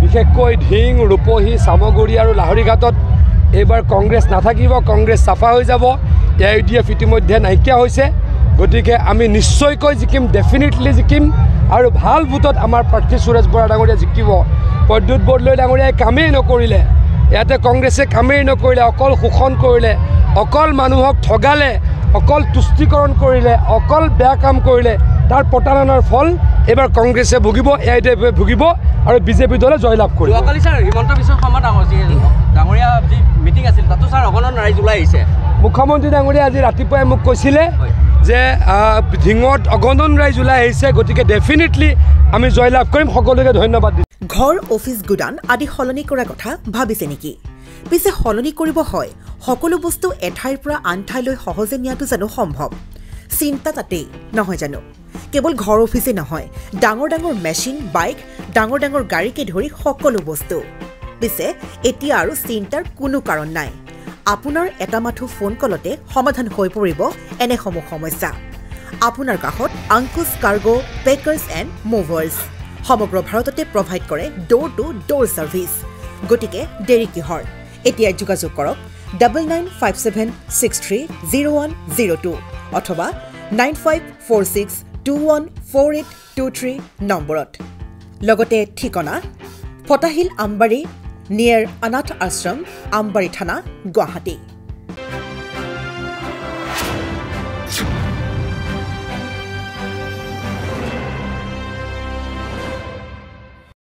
বিশেষকৈ ঢিং ৰূপহী চামগুৰি আৰু লাহৰীঘাটত এইবাৰ কংগ্ৰেছ নাথাকিব কংগ্ৰেছ চাফা হৈ যাব AIDF ইতিমধ্যে নাইকিয়া হৈছে গতিকে আমি নিশ্চয়কৈ জিকিম ডেফিনেটলি জিকিম আৰু ভাল ভোটত আমাৰ প্ৰাৰ্থী সুৰেশ বৰা ডাঙৰীয়া জিকিব প্ৰদ্যুৎ বৰদলৈ ডাঙৰীয়াই কামেই নকৰিলে ইয়াতে কংগ্ৰেছে কামেই নকৰিলে অকল শোষণ কৰিলে অকল মানুহক ঠগালে অকল তুষ্টিকৰণ কৰিলে অকল বেয়া কাম কৰিলে তাৰ প্ৰতাৰণাৰ ফল এবাৰ কংগ্ৰেছে ভুগিব AIDF ভুগিব আৰু বিজেপি দলে জয়লাভ কৰিব যোৱাকালি ছাৰ হিমন্ত বিশ্ব শৰ্মা ডাঙৰীয়া যি মিটিং আছিল তাতো ছাৰ অগণন ৰাইজ ওলাই আহিছে মুখ্যমন্ত্ৰী ডাঙৰীয়া আজি ৰাতিপুৱাই মোক কৈছিলে যে ঢিঙত অগণন ৰাইজ ওলাই আহিছে গতিকে ডেফিনেটলি আমি জয়লাভ কৰিম সকলোকে ধন্যবাদ দিম ঘৰ অফিস গুদান আদি সলনি কৰা কথা ভাবিছে নেকি পিছে সলনি কৰিব হয় সকলো বস্তু এঠাইৰ পৰা আন ঠাইলৈ সহজে নিয়াটো জানো সম্ভৱ চিন্তা তাতেই নহয় জানো কেৱল ঘৰ অফিসে নহয় ডাঙৰ ডাঙৰ মেচিন বাইক ডাঙৰ ডাঙৰ গাড়ীকে ধৰি সকলো বস্তু পিছে এতিয়া আৰু চিন্তাৰ কোনো কাৰণ নাই আপোনাৰ এটা মাথো ফোন কলতে সমাধান হৈ পৰিব এনে সমস্যা আপোনাৰ কাষত আংকুশ কাৰ্গো পেকাৰ্ছ এণ্ড মুভাৰ্ছ সমগ্ৰ ভাৰততে প্ৰভাইড কৰে ডোৰ টু ডোৰ সাৰ্ভিস গতিকে দেৰি কিহৰ এতিয়া যোগাযোগ কৰক 9957630102 অথবা 9546214823 নম্বৰত লগতে ঠিকনা ফটাহিল আমবাৰী নিয়াৰ অনাথ আশ্ৰম আমবাৰী থানা গুৱাহাটী